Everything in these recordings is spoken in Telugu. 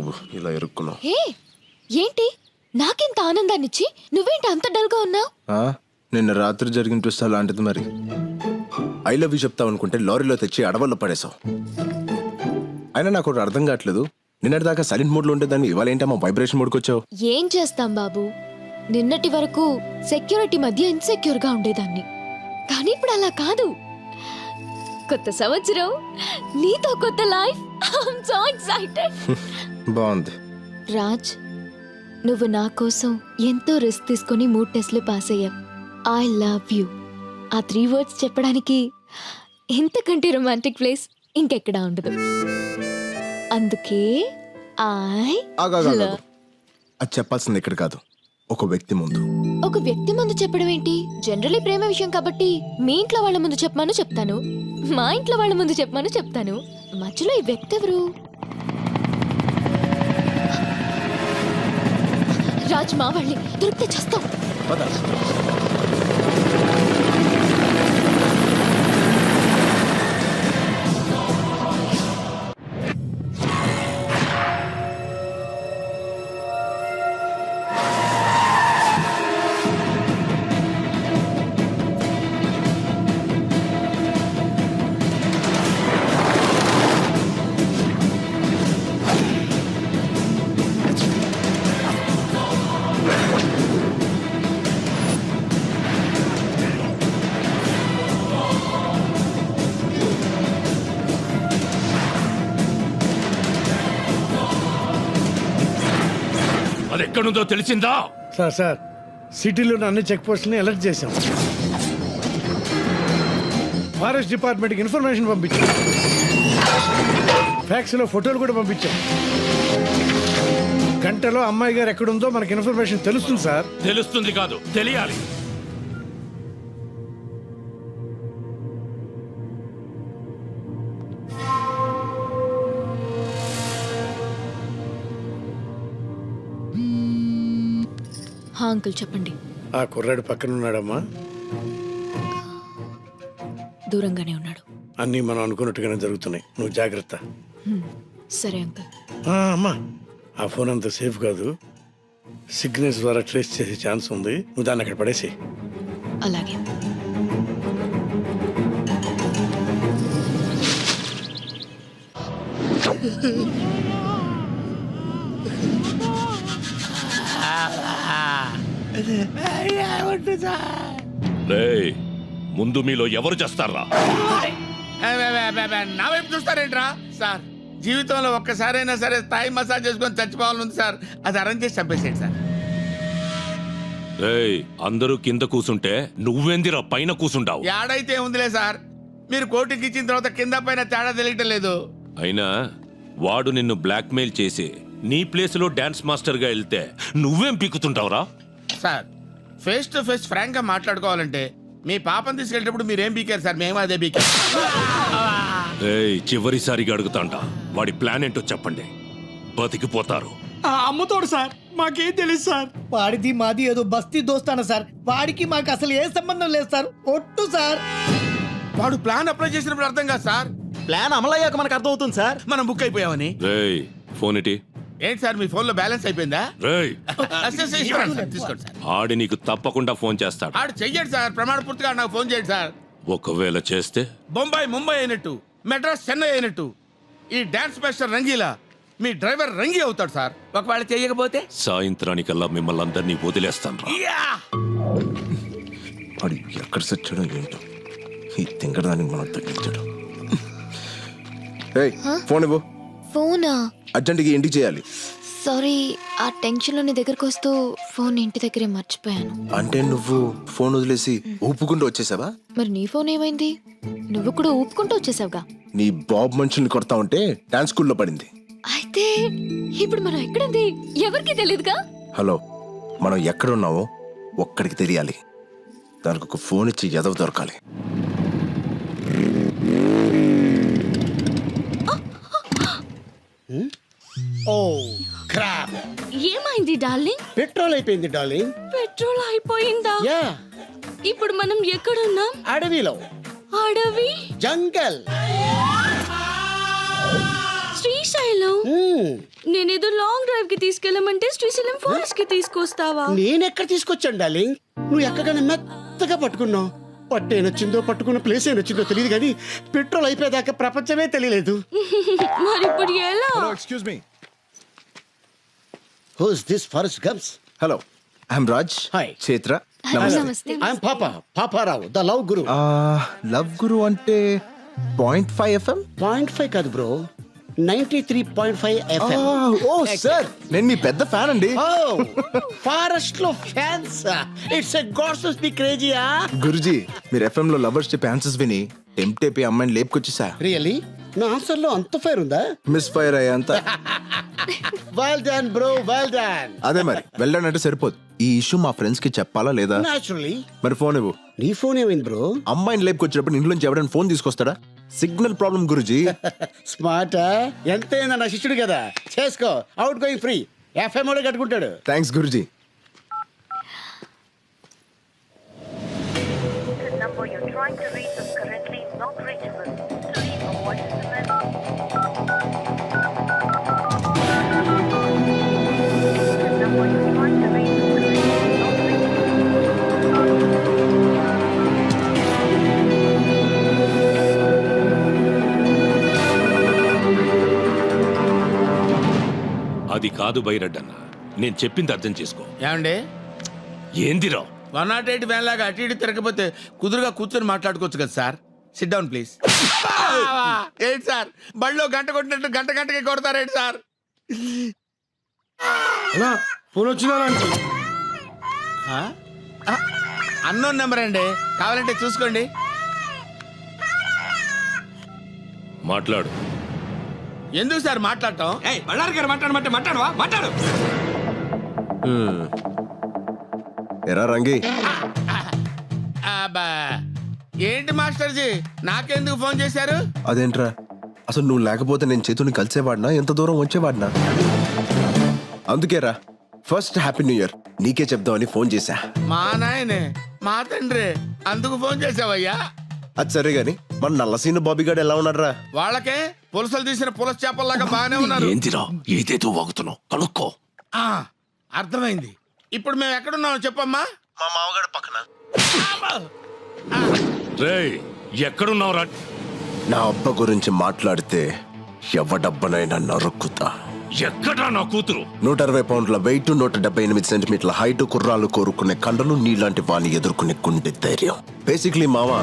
నువ్వు ఇలా ఇరుక్కున్నావు. హే ఏంటి నాకెంత ఆనందాన్నిచ్చి నువ్వేంటి అంత డల్గా ఉన్నావు? నిన్న రాత్రి జరిగిన ట్విస్ట్ అలాంటిది. మరి ఐ లవ్ యూ చెప్తావు అనుకుంటే లారీలో తెచ్చి అడవుల్లో పడేసావు. అయినా నాకు ఒకటి అర్థం కావట్లేదు, నిన్నటిదాకా సైలెంట్ మోడ్లో ఉంటే దాన్ని ఇవాళ ఏంటమ్మా వైబ్రేషన్ మోడ్కి వచ్చావు? ఏం చేస్తాం బాబు, నిన్నటి వరకు సెక్యూరిటీ మధ్య ఇన్సెక్యూర్ గా ఉండేదాన్ని, కానీ ఇప్పుడు అలా కాదు. కొత్త సంవత్సరం, నీతో కొత్త లైఫ్. I'm so excited. బాగుంది రాజ్, నువ్వు నా కోసం ఎంతో రిస్క్ తీసుకొని 3 టెస్ట్లు పాస్ అయ్యావు. I love you. ఆ 3 వర్డ్స్ చెప్పడానికి ఇంతకంటే రొమాంటిక్ ప్లేస్ ఇంకెక్కడా ఉండదు. అందుకే అది చెప్పాల్సింది ఇక్కడ కాదు, ఒక వ్యక్తి ముందు. ఒక వ్యక్తి ముందు చెప్పడం ఏంటి? జనరలీ ప్రేమ విషయం కాబట్టి మీ ఇంట్లో వాళ్ళ ముందు చెప్పమను చెప్తాను, మా ఇంట్లో వాళ్ళ ముందు చెప్పమను చెప్తాను. మధ్యలో ఈ వ్యక్తి ఎవరు? రాజ్, మా వాళ్ళని దొరికితే చేస్తాం. అది ఎక్కడుందో తెలిసిందా? సార్ సిటీలోని అన్ని చెక్ పోస్టులని అలర్ట్ చేశాం. ఫారెస్ట్ డిపార్ట్మెంట్కి ఇన్ఫర్మేషన్ పంపించాం. ఫ్యాక్స్లో ఫోటోలు కూడా పంపించాం. గంటలో అమ్మాయి గారు ఎక్కడుందో మనకి ఇన్ఫర్మేషన్ తెలుస్తుంది సార్. తెలుస్తుంది కాదు, తెలియాలి. అంకుల్ చెప్పండి. ఆ కుర్రాడు పక్కన ఉన్నాడమ్మా? దూరంగానే ఉన్నాడు. అన్నీ మనం అనుకున్నట్టుగానే జరుగుతున్నాయి, నువ్వు జాగ్రత్త. సరే అంకుల్. అమ్మా, ఆ ఫోన్ అంత సేఫ్ కాదు, సిగ్నల్స్ ద్వారా ట్రేస్ చేసే ఛాన్స్ ఉంది, నువ్వు దాన్ని అక్కడ పడేసి. అలాగే. రేయ్, ముందు మీలో ఎవరు చేస్తారా? నా వైపు చూస్తారేంట్రా సార్? జీవితంలో ఒక్కసారైనా సరే స్థాయి మసాజ్ చేసుకొని చచ్చిపోవాలని సార్. అది అరేంజ్ చేసి చంపేసేయండి సార్. రేయ్, అందరూ కింద కూసుంటే నువ్వెందిరా పైన కూసుంటావు? ఏడైతే ఉందిలే సార్, మీరు కోటికి ఇచ్చిన తర్వాత కింద పైన తేడా తెలియటం లేదు. అయినా వాడు నిన్ను బ్లాక్మెయిల్ చేసి నీ ప్లేస్ లో డాన్స్ మాస్టర్ గా వెళ్తే నువ్వేం పీకుతుంటావురా? Sir, face to face frank గా మాట్లాడుకోవాలంటే మీ పాపను తీసుకెళ్ళేటప్పుడు మీరేం పీకారు సార్? మేము అదే పీకారు. చివరిసారిగా అడుగుతాంట, వాడి ప్లాన్ ఏంటో చెప్పండి, బతికిపోతారు. అమ్మతోడు సార్, మాకేం తెలియదు సార్. వాడిది మాది ఏదో బస్తీ దోస్తాన సార్, వాడికి మాకు అసలు ఏ సంబంధం లేదు సార్. ఒట్టు సార్. వాడు ప్లాన్ అప్లై చేసినప్పుడు అర్థం కాదు సార్. ప్లాన్ అమలయ్యాక మనకు అర్థమవుతుంది సార్. మనం బుక్ అయిపోయామని. రేయ్, ఫోన్ ఇటీ. ఏంటి సార్, మీ ఫోన్ లో బ్యాలెన్స్ అయిపోయిందా? రేయ్, తీసుకోండి సార్. ఆడి నీకు తప్పకుండా ఫోన్ చేస్తాడు. ఆడు చెయ్యండి సార్, ప్రమాణ పూర్తిగా నాకు ఫోన్ చేయండి సార్. ఒకవేళ చేస్తే బొంబాయి ముంబై అయినట్టు, మెడ్రాస్ చెన్నై అయినట్టు ఈ డాన్స్ మాస్టర్ రంగీలా మీ డ్రైవర్ రంగీ అవుతాడు సార్. ఒకవేళ చేయకపోతే సాయంత్రానికల్లా మిమ్మల్ని అందరినీ వదిలేస్తాను. వాడు ఎక్కడ సచ్చాడో ఏంటో, ఈ తింగరదానికి మనం తగ్గించాడు. ఫోన్ ఇవ్వు. ఫోనా? అర్జెంట్గా ఇంటికి చేయాలి. సారీ, ఆ టెన్షన్ లో నీ దగ్గరకు వస్తూ ఫోన్ ఇంటి దగ్గరే మర్చిపోయాను. అంటే నువ్వు ఫోన్ వదిలేసి ఊపుకుంటూ వచ్చేసావా? మరి నీ ఫోన్ ఏమైంది? నువ్వు కూడా ఊపుకుంటూ వచ్చేసావుగా. నీ బాబు మనుషుల్ని కొడతా ఉంటే డాన్స్ స్కూల్లో పడింది. అయితే ఇప్పుడు మనం ఎక్కడుంది ఎవరికి తెలియదుగా. హలో, మనం ఎక్కడున్నావో ఒక్కడికి తెలియాలి. దానికి ఒక ఫోన్ ఇచ్చి ఎదవ దొరకాలి. ఏమైంది డార్లింగ్? పెట్రోల్ అయిపోయింది డార్లింగ్. పెట్రోల్ అయిపోయిందా? ఇప్పుడు మనం ఎక్కడున్నాం? అడవిలో. అడవి? జంగల్. శ్రీశైలం. తీసుకెళ్ళావు? నేనేదో లాంగ్ డ్రైవ్ కి తీసుకెళ్ళమంటే శ్రీశైలం ఫారెస్ట్ కి తీసుకొస్తావా? నేనెక్కడ తీసుకొచ్చాను డార్లింగ్, నువ్వు ఎక్కగానే మెత్తగా పట్టుకున్నావు. పట్టు ఏనొచ్చిందో పట్టుకున్న ప్లేస్ ఏనొచ్చిందో తెలియదు కానీ పెట్రోల్ అయిపోయేదాకా ప్రపంచమే తెలియలేదు. మరి ఇప్పుడు ఎలా? Excuse me. Who's this forest gums? Hello, I'm Raj. Hi. Chaitra. నమస్తే. I'm Paparao the love guru. Love guru అంటే 0.5 FM. 0.5 కాదు బ్రో, 93.5 FM. ఓ సార్, నేను మీ పెద్ద ఫ్యాన్ అండి. ఫారెస్ట్ లో fans, it's a gods the క్రేజీయా. గురుజీ, మీరు FM లో లవర్స్ చెప్పే ఆన్సర్స్ విని టెంప్ట్ అయిపోయి అమ్మాయిని లేపుకొచ్చేసా. రియలీ? నా ఆన్సర్ లో అంత ఫైర్ ఉందా? మిస్ ఫైర్ అయ్యా అంత. Well done bro, well done. అదే మరి వెళ్ళానంటే సరిపోదు. ఈ ఇష్యూ మా ఫ్రెండ్స్ కి చెప్పాలా లేదా? నాచురలీ. మరి ఫోన్ ఇవ్వు. నీ ఫోన్ ఏమైంది బ్రో? అమ్మాయిని లేపుకొచ్చినప్పుడు ఇంట్లోంచి ఎవరైనా ఫోన్ తీసుకొస్తాడా? Signal problem guruji. స్మార్ట్. ఎంతైనా నా శిష్యుడు కదా, చేసుకో. అవుట్ గోయింగ్ ఫ్రీ, FM కూడా కట్టుకుంటాడు. Thanks guruji. The number you're trying to reach is currently not reachable. To leave a voice message. The number you're trying to reach is currently not reachable. అది కాదు బైరడ్డన్న, నేను చెప్పింది అర్థం చేసుకో. ఏమండి, ఏందిరా 108 వ్యాన్ లాగా అటు ఇటు తిరగకపోతే కుదురుగా కూర్చొని మాట్లాడుకోవచ్చు కదా సార్. SIT down please. ఏంటి సార్, బళ్ళో గంట కొట్టినట్టు గంటకి కొడతారేంటి సార్? ఫోన్ వచ్చిందా? అన్నోన్ నెంబర్ అండి, కావాలంటే చూసుకోండి. మాట్లాడు. ఎందుకు సార్ మాట్లాడటం? మాట్లాడు. ఎరా రంగి, అబ్బా, ఏంటి మాస్టర్జీ నాకెందుకు ఫోన్ చేశారు? అదేంట్రా, అసలు నువ్వు లేకపోతే నేను చేతుని కలిసేవాడినా, ఎంత దూరం వచ్చేవాడినా? అందుకేరా ఫస్ట్ హ్యాపీ న్యూ ఇయర్ నీకే చెప్దామని ఫోన్ చేశా. మా నాయనే, మా తండ్రి, అందుకు ఫోన్ చేసావయ్యా? అది సరే గాని మన నల్లసీను బాబీగాడు ఎలా ఉన్నారా? వాళ్ళకే పులసలు తీసిన పులస చేపల్లాగా బాగానే ఉన్నారు. ఏందిరా ఏదేదో వాగుతున్నావు, కనుక్కో. ఆ, అర్థమైంది. ఇప్పుడు మేము ఎక్కడున్నామో చెప్పమ్మా. మా మామగాడు పక్కన. రేయ్, ఎక్కడున్నావురా? నా అబ్బ గురించి మాట్లాడితే ఎవడబ్బనైనా నరుక్కుతా. ఎక్కడ్రా నా కూతురు? 160 పౌండ్ల వెయిట్, 178 సెంటీమీటర్ల హైట్, కుర్రాలు కోరుకునే కండలు, నీలాంటి వాణ్ణి ఎదుర్కొనే గుండె ధైర్యం. బేసిక్లీ మావా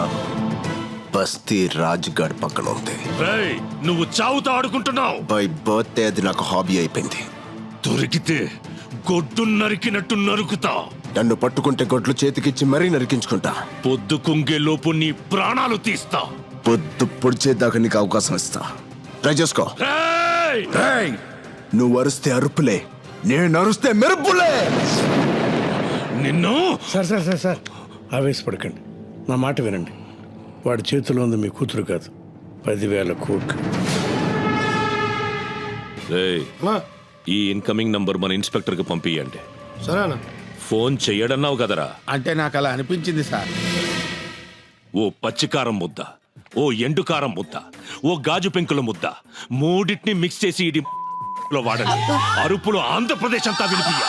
బస్తీ రాజ్గాడ్ పక్కన ఉంది. రేయ్, నువ్వు చావుతో ఆడుకుంటున్నావు. బై బర్త్డే అది నాకు హాబీ అయిపోయింది. దొరికితే గొడ్డు నరికినట్టు నరుకుతా. నన్ను పట్టుకుంటే గొడ్లు చేతికిచ్చి మరీ నరికించుకుంటా. పొద్దు కుంగేలోపు నీ ప్రాణాలు తీస్తా. పొద్దు పొడిచేదాకా నీకు అవకాశం ఇస్తా. ట్రై చేసుకో. రేయ్! నువ్వు అరుస్తే అరుపులే, నేను అరుస్తే మెరుపులే. నిన్ను సార్ సార్ సార్ సార్ ఆవేశపడకండి, నా మాట వినండి. వాడి చేతిలో ఉంది మీ కూతురు కాదు, 10,000 కోట్లు. రేయ్, ఈ ఇన్కమింగ్ నంబర్ మన ఇన్స్పెక్టర్ కి పంపియండి. సరేనా? ఫోన్ చెయ్యడన్నావు కదరా? అంటే నాకు అలా అనిపించింది సార్. ఓ పచ్చికారం ముద్ద, ఓ ఎండుకారం ముద్ద, ఓ గాజు పెంకుల ముద్ద, మూడింటిని మిక్స్ చేసి ఇది లో వాడండి. అరుపులు ఆంధ్రప్రదేశ్ అంతా వినిపియ్య.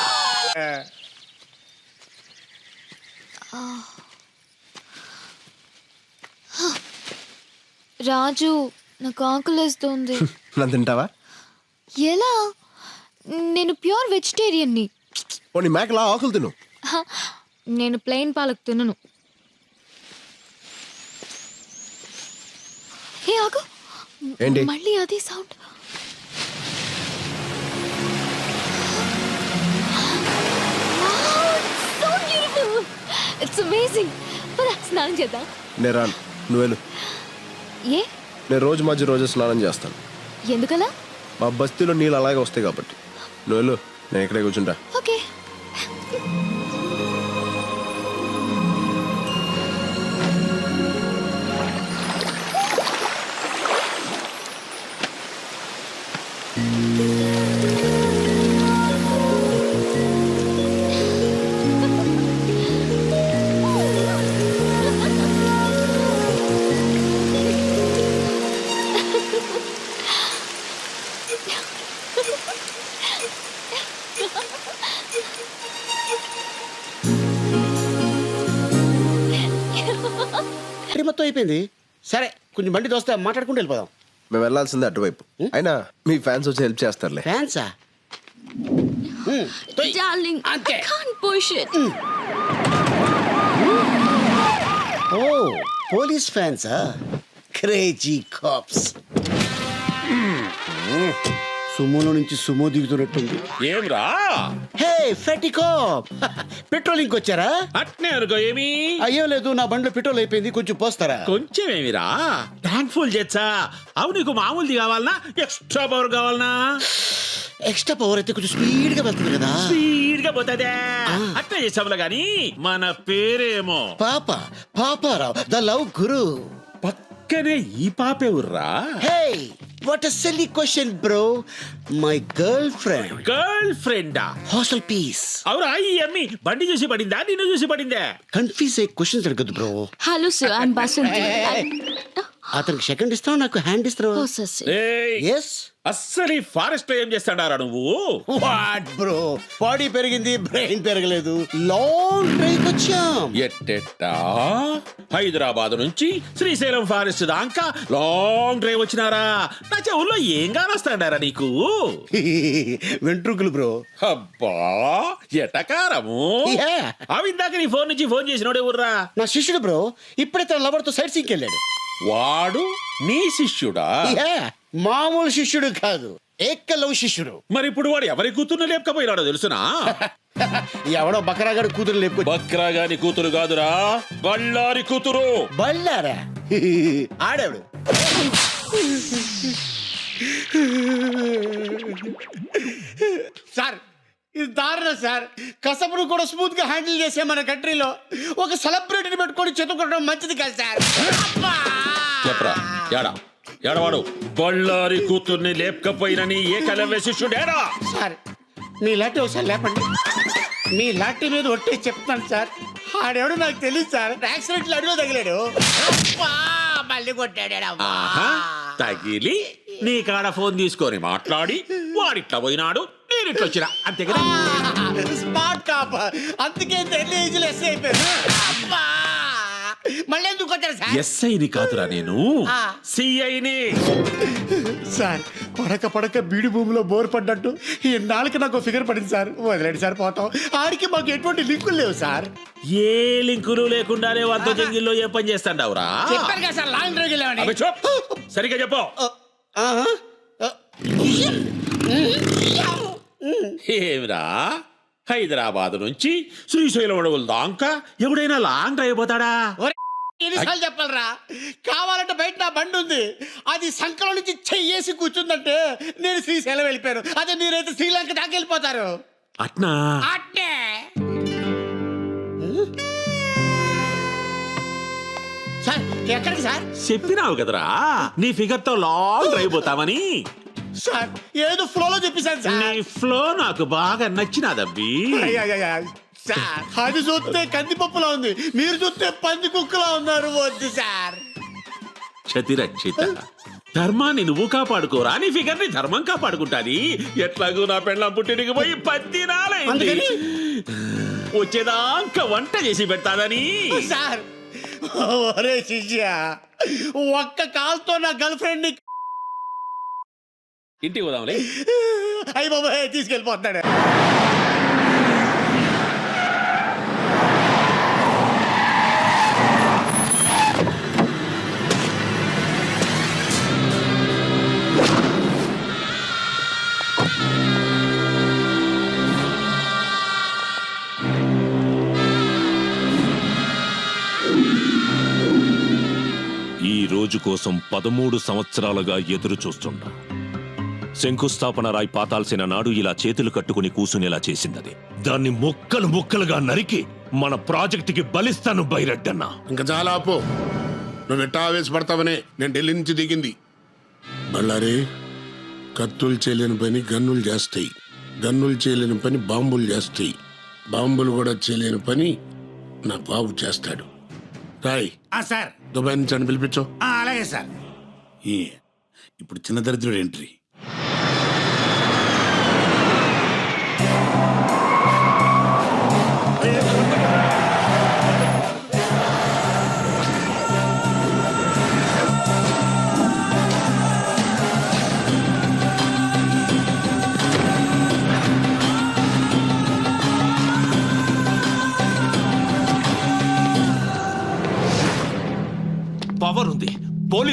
రాజు, నాకు ఆకలేస్తుంది. నన్ను తింటావా? ఎలా? నేను ప్యూర్ వెజిటేరియన్ని. పోనీ మేకలా ఆకులు తిను. హ, నేను ప్లెయిన్ పాలక్ తినను. హే ఆగు, ఏంటి? మళ్ళీ అదే సౌండ్. It's amazing. పద స్నానం చేద్దాం. నేను రాను, నువ్వు వెళ్ళు. ఏ? నేను రోజు స్నానం చేస్తాను. ఎందుకలా? మా బస్తీలో నీళ్ళు అలాగే వస్తాయి కాబట్టి. నువ్వు వెళ్ళు, నేను ఇక్కడే కూర్చుంటా. ఓకే. మొత్తం అయిపోయింది. సరే కొంచెం బండి దోస్తే మాట్లాడుకుంటూ వెళ్ళిపోదాం. మేము వెళ్ళాల్సిందే అటువైపు. అయినా మీ ఫ్యాన్స్ వచ్చి హెల్ప్ చేస్తారులే. ఫ్యాన్సా? డార్లింగ్ ఐ అంతే. Can't push it. ఓ పోలీస్ ఫ్యాన్సా? Crazy cops. సుమోలో నుంచి సుమో దిగుతున్నట్టుంది. ఏం రా హే ఫెటీ కాప్, పెట్రోలింగ్ వచ్చారా? అట్నే అనుకో. ఏమి అయ్యో లేదు, నా బండిలో పెట్రోల్ అయిపోయింది, కొంచెం పోస్తారా? కొంచెం ఏమిరా ట్యాంక్ ఫుల్ చేచ్చా. అవు నీకు మామూలుది కావాలనా ఎక్స్ట్రా పవర్ కావాలనా? ఎక్స్ట్రా పవర్ అయితే కొంచెం స్పీడ్ గా వెళ్తుంది కదా. స్పీడ్ గా పోతాదే. అట్లా చేసాములా గాని మన పేరేమో పాపారావు ద లవ్ గురు. పక్కనే ఈ పాపే ఉర్రా. Hey what a silly question bro. My girl friend. Girl ఫ్రెండా? Hostel piece. అవురా ఈ అమ్మి బండి చూసి పడిందా నిన్ను చూసి పడిందా? కన్ఫ్యూజ్ అయ్యే క్వశ్చన్స్ అడగద్దు bro. Hello sir, I'm Basanti. అతనికి సెకండ్ ఇస్తావు, నాకు హ్యాండ్ ఇస్తావు. ఓ సస్. ఏయ్, ఎస్. అస్సలు ఈ ఫారెస్ట్ లో ఏం చేస్తాడారా నువ్వు? వాట్ బ్రో, బాడీ పెరిగింది బ్రెయిన్ పెరగలేదు. లాంగ్ డ్రైవ్ వచ్చాం. ఎట్టెట్టా హైదరాబాద్ నుంచి శ్రీశైలం ఫారెస్ట్ దాకా లాంగ్ డ్రైవ్ వచ్చినారా? నా చెవుల్లో ఏం కానొస్తాడారా నీకు? వెంట్రుకలు బ్రో. అబ్బా ఎటకారము. Yeah. అవి ఇందాక నీ ఫోన్ నుంచి ఫోన్ చేసినోడే ఊర్రా. నా శిష్యుడు బ్రో, ఇప్పుడే తన లవర్ తో సైట్ సీకి వెళ్ళాడు. వాడు నీ శిష్యుడా? Yeah. మామూలు శిష్యుడు కాదు, ఏకలవ్ శిష్యుడు. మరి ఇప్పుడు వాడు ఎవరి కూతుర్ని లేపకపోయినాడో తెలుసునా? ఎవడో బకరాగాడు కూతురు లేపుకొచ్చి. బక్రా గాని కూతురు కాదురా, బళ్ళారి కూతురు. బళ్ళారా? ఆడేవాడు. సార్ ఇది దారుణం సార్. కసపును కూడా స్మూత్ గా హ్యాండిల్ చేసే మన కంట్రీలో ఒక సెలబ్రిటీని పెట్టుకొని చెతుకోవడం మంచిది కాదు సార్. చెప్పరా ఏడా ఏడవాడు బళ్ళారి కూతుర్ని లేపకపోయినని ఏకలవ్య శిష్యుడేరా? సార్ మీ లాంటి ఒకసారి లేపండి. మీ లాంటి మీద ఒట్టేసి చెప్తాను సార్. ఆడెవడో నాకు తెలియదు సార్. యాక్సిడెంట్ అడుగు తగిలాడు, మళ్ళీ కొట్టాడు. ఆహా, తగిలి నీ కాడ ఫోన్ తీసుకొని మాట్లాడి వాడిట్లా పోయినాడు, నేను ఇట్లా వచ్చినా అంతే కదా? స్మార్ట్ కాప్, అందుకే ఎర్లీ ఏజ్ లో ఎస్ఐ అయిపోయారు. మళ్ళీ ఎందుకు కొట్టారు సార్? ఎస్ఐని కాదురా నేను, సిఐని. సార్ పడక బీడి భూమిలో బోర్ పడ్డట్టు ఈ నాలుగు నాకు ఫిగర్ పడింది సార్. వదిలేండి సార్, పోతాం. ఆడికి మాకు ఎటువంటి లింకులు లేవు సార్. ఏ లింకులు లేకుండానే వంద జంగిల్లో ఏ పని చేస్తాండావురా? చెప్పారు కదా సార్, లాంగ్ డ్రైవ్ వెళ్ళామని. అబ్బే చూప్, సరిగ్గా చెప్పు. ఏమిరా హైదరాబాద్ నుంచి శ్రీశైలం అడవుల దాకా ఎవడైనా లాంగ్ డ్రైవ్ పోతాడా? ఎన్నిసార్లు చెప్పాలరా? కావాలంటే బయట నా బండి ఉంది, అది సంకలం నుంచి చెయ్యేసి కూర్చుందంటే నేను శ్రీశైలం వెళ్ళిపోయాను. అదే మీరైతే శ్రీలంక దాకా వెళ్ళిపోతారు. అట్నా? అట్నే. సార్ ఎక్కడికి సార్? చెప్పినావు కదరా నీ ఫిగర్ తో లాంగ్ డ్రైవ్ పోతామని. సార్ ఏదో ఫ్లోలో చెప్పేశాను నీ సార్. ఫ్లో నాకు బాగా నచ్చినాదబ్బి. సార్ అది చూస్తే కందిపప్పులా ఉంది, మీరు చూస్తే పంది కుక్కలా ఉన్నారు. వద్దు సార్. క్షతిరక్షిత, ధర్మాన్ని నువ్వు కాపాడుకోరా, నీ ఫిగర్ ని ధర్మం కాపాడుకుంటాది. ఎట్లాగూ నా పెళ్ళం పుట్టినకి పోయి 10 నాలైంది. అందుకని? వచ్చేదాకా వంట చేసి పెడతాదని. సార్ ఒరే శిష్య, ఒక్క కాల్తో నా గర్ల్ ఫ్రెండ్ ని ఇంటికి పోదాంలే. అయ్యి బాబాయ్ తీసుకెళ్ళిపోతున్నాడు. ఈ రోజు కోసం 13 సంవత్సరాలుగా ఎదురు చూస్తున్నా. శంకుస్థాపన రాయి పాతాల్సిన నాడు ఇలా చేతులు కట్టుకుని కూసునేలా చేసిందది. దాన్ని ముక్కలు ముక్కలుగా నరికి మన ప్రాజెక్టుకి బలిస్తాను బైరెడ్డన్నా. ఇంకా చాలా ఆపు. నువ్వు ఎట్టా ఆవేశపడతావనే నేను ఢిల్లీ నుంచి దిగింది. బళ్ళారి, కత్తులు చేయలేని పని గన్నులు చేస్తాయి, గన్నులు చేయలేని పని బాంబులు చేస్తాయి, బాంబులు కూడా చేయలేని పని నా బాబు చేస్తాడు. రాయ్ సార్. దుబాయ్ నుంచి అని పిలిపించు. అలాగే సార్. ఇప్పుడు చిన్న దరిద్రుడు ఎంట్రీ.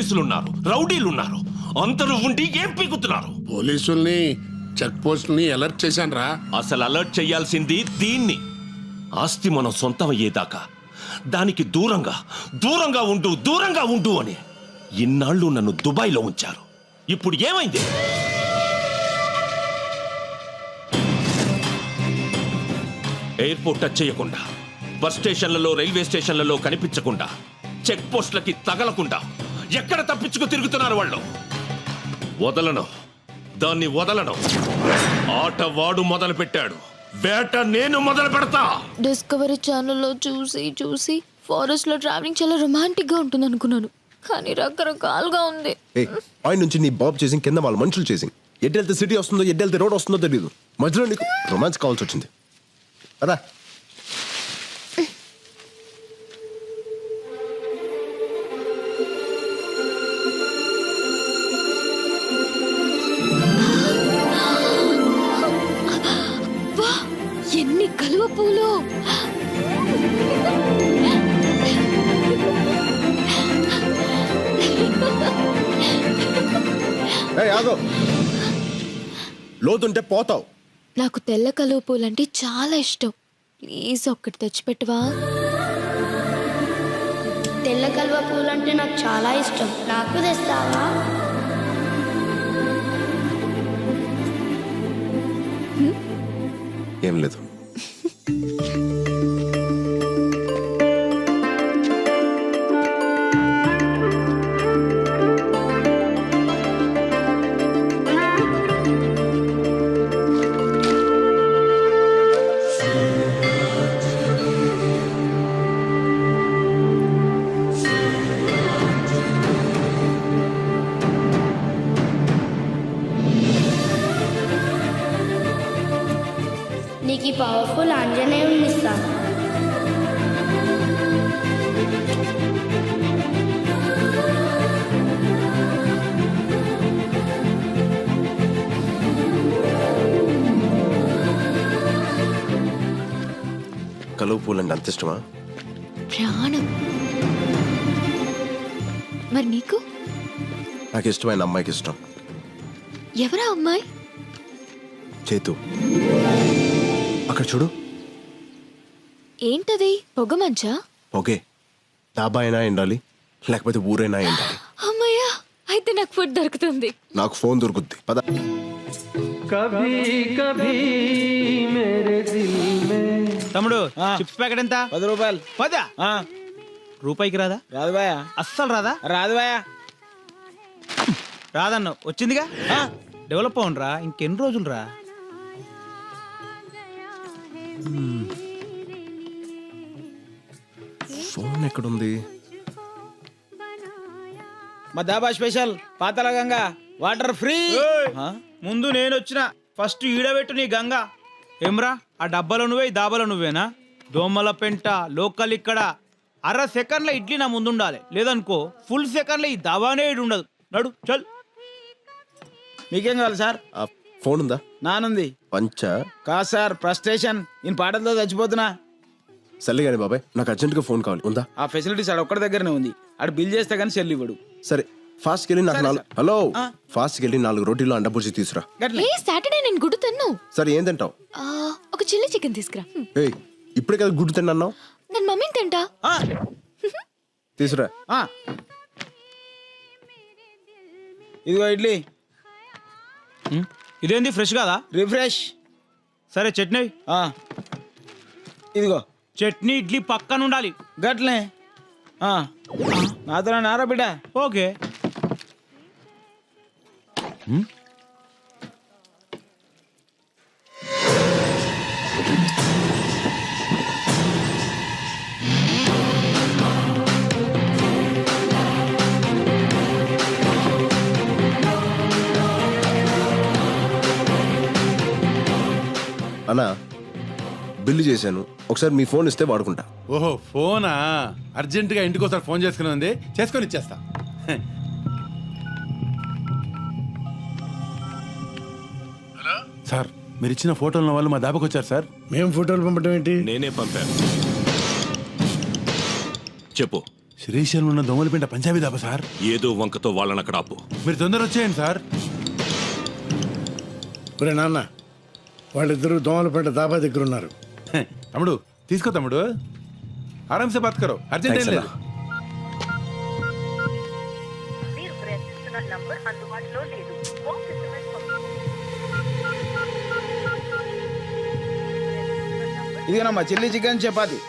పోలీసులున్నారు, రౌడీలున్నారు. అందరూ ఉండి ఏం పీకుతున్నారు? పోలీసుల్ని చెక్ పోస్టుల్ని అలర్ట్ చేశాను రా. అసలు అలర్ట్ చేయాల్సింది దీన్ని. ఆస్తి మనం సొంతం అయ్యేదాకా దానికి దూరంగా ఉండు అని ఇన్నాళ్ళు నన్ను దుబాయ్లో ఉంచారు. ఇప్పుడు ఏమైంది? ఎయిర్పోర్ట్ టచ్ చేయకుండా, బస్ స్టేషన్లలో, రైల్వే స్టేషన్లలో కనిపించకుండా, చెక్ పోస్టులకి తగలకుండా ఎక్కడ తప్పించుకు తిరుగుతున్నారు వాళ్ళు? దాన్ని వదలను. ఆట వాడు మొదలు పెట్టాడు, వేట నేను మొదలు పెడతా. డిస్కవరీ ఛానల్లో చూసి ఫారెస్ట్ లో ట్రావెలింగ్ చాలా రొమాంటిక్ గా ఉంటుంది అనుకున్నాను, కానీ రకరకాలుగా ఉంది. ఏ పై నుంచి నీ బాబ్ చేసింగ్, కింద వాళ్ళ మనుషులు చేసింగ్. ఎడ్డెళ్తే సిటీ వస్తుందో, ఎడ్డెళ్తే రోడ్ వస్తుందో తెలియదు. మధ్యలో నీకు రొమాన్స్ కావాల్సి వచ్చింది. అదా వా, ఎన్ని కలువ పూలు! ఆగో, లోతుంటే పోతావు. నాకు తెల్ల కలువ పూలు అంటే చాలా ఇష్టం. ప్లీజ్ ఒక్కటి తెచ్చిపెట్టవా? తెల్ల కలువ పూలు అంటే నాకు చాలా ఇష్టం, నాకు తెస్తావా? ఏం లేదు. నీకు ఈ పవర్ఫుల్ ఆంజనేయుని ఇస్తాను. కలువ పూలంటే అంత ఇష్టమా? ప్రాణం. మరి నీకు? నాకు ఇష్టమైన అమ్మాయికి ఇష్టం. ఎవరా అమ్మాయి? చేతు. అక్కడ చూడు. ఏంటది? పొగ మంచా? ఓకే, డాబా అయినా ఎండాలి, లేకపోతే ఊరైనా ఎండాలి. అమ్మయ్యా, అయితే నాకు ఫుడ్ దొరుకుతుంది. నాకు ఫోన్ దొరుకుద్ది. పద. తమ్ముడు, చిప్స్ ప్యాకెట్ ఎంత? 10 రూపాయలు. 10? రూపాయికి రాదా? రాదు బాయా. అస్సలు రాదా? రాదు బాయా. రాదన్న వచ్చిందిగా. డెవలప్ అవునరా, ఇంకెన్ని రోజులు రా. ఫోన్ ఎక్కడుంది? మా dhaba special Patala Ganga water free. ముందు నేను వచ్చిన ఫస్ట్ ఈడబెట్టు నీ గంగా. ఏమ్రా, ఆ డబ్బాలో నువ్వే, ఈ దాబాలో నువ్వేనా? దోమల పెంట లోకల్ ఇక్కడ. అర సెకండ్ల ఇడ్లీ నా ముందు ఉండాలి, లేదనుకో ఫుల్ సెకండ్ల ఈ దాబానే ఇటు ఉండదు. నడు చల్. మీకేం కావాలి సార్? ఆ ఫోన్ ఉందా? నానుంది. పంచ కాదు సార్, ఫ్రస్ట్రేషన్. నేను పాటలతో చచ్చిపోతున్నా. సర్లే కానీ బాబాయ్, నాకు అర్జెంటుగా ఫోన్ కావాలి. ఉందా? ఆ ఫెసిలిటీస్ ఆడ ఒక్కడి దగ్గరనే ఉంది. ఆడు బిల్ చేస్తే కానీ సెల్ ఇవ్వడు. సరే, ఫాస్ట్ వెళ్ళి నాకు 4 హలో ఫాస్ట్ వెళ్ళి 4 రోటీలు అండబుర్జీ తీసురా. ఏ సాటర్డే నేను గుడ్డు తిన్ను. సరే, ఏం తింటావు? ఒక చిల్లీ చికెన్ తీసుకురా. ఏయ్, ఇప్పుడే కదా గుడ్డు తిన్నావు. నేను మమ్మీని తింటా. తీసురా. ఇదిగో ఇడ్లీ. ఇదేంది ఫ్రెష్ కాదా? రిఫ్రెష్. సరే చట్నీ. ఇదిగో చట్నీ ఇడ్లీ పక్కన ఉండాలి. గట్లే. నాతో నారా బిడ్డ. ఓకే. అన్నా, బిల్లు చేశాను, ఒకసారి మీ ఫోన్ ఇస్తే వాడుకుంటా. ఓహో, ఫోనా? అర్జెంటుగా ఇంటికి ఒకసారి ఫోన్ చేసుకుని ఉంది, చేసుకొని ఇచ్చేస్తా. సార్, మీరు ఇచ్చిన ఫోటోల వాళ్ళు మా దాబాకి వచ్చారు సార్. మేము ఫోటోలు పంపటం ఏంటి? నేనే పంపాను. చెప్పు. శ్రీశైలం ఉన్న దోమలపేట పంజాబీ దాబా సార్. ఏదో వంకతో వాళ్ళని అక్కడ ఆపు. మీరు తొందర వచ్చేయండి సార్. ఒరే నాన్న, వాళ్ళిద్దరూ దోమలపేట దాబా దగ్గర ఉన్నారు. హే, తమ్ముడు తీసుకో తమ్ముడు, ఆరామ్సే బాత్ కరో, అర్జెంట్ ఏం Thanks లేదు. మీరు ప్రయత్నిస్తున్న నంబర్ అందుబాటులో లేదు. ఫోన్ SMS ఇదిగోనమ్మా చిల్లీ చికెన్ చపాతి.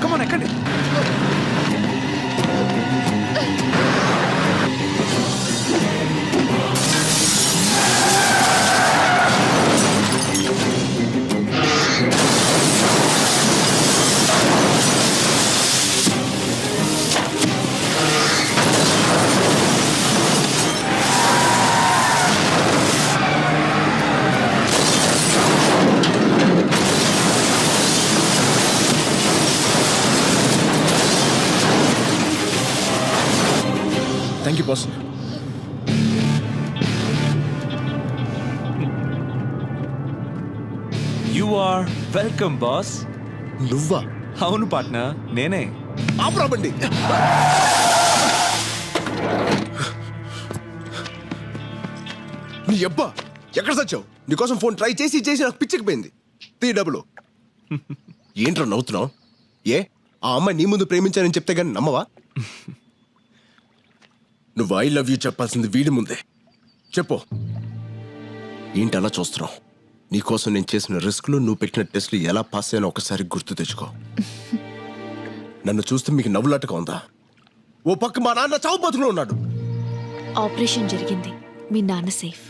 కమాన్ ఎక్కండి. Thank you boss. You are welcome boss. నువ్వా? అవును పార్ట్నర్, నేనే. ఆపరాబండి. నీ అబ్బా ఎక్కడ సచ్చావు? నీకోసం ఫోన్ ట్రై చేసి చేసి నాకు పిచ్చికిపోయింది. తీ డబ్బులు. ఏంట్రా నవ్వుతున్నావు? ఏ ఆ అమ్మాయి నీ ముందు ప్రేమించానని చెప్తే కానీ నమ్మవా? నువ్వు ఐ లవ్ యూ చెప్పాల్సింది వీడి ముందే. చెప్పు. ఏంటి అలా చూస్తున్నావు? నీకోసం నేను చేసిన రిస్క్లు, నువ్వు పెట్టిన టెస్ట్లు ఎలా పాస్ అయ్యానో ఒకసారి గుర్తు తెచ్చుకో. నన్ను చూస్తే మీకు నవ్వులాటగా ఉందా? ఓ పక్క మా నాన్న చావు బతుకులో ఉన్నాడు. ఆపరేషన్ జరిగింది, మీ నాన్న సేఫ్.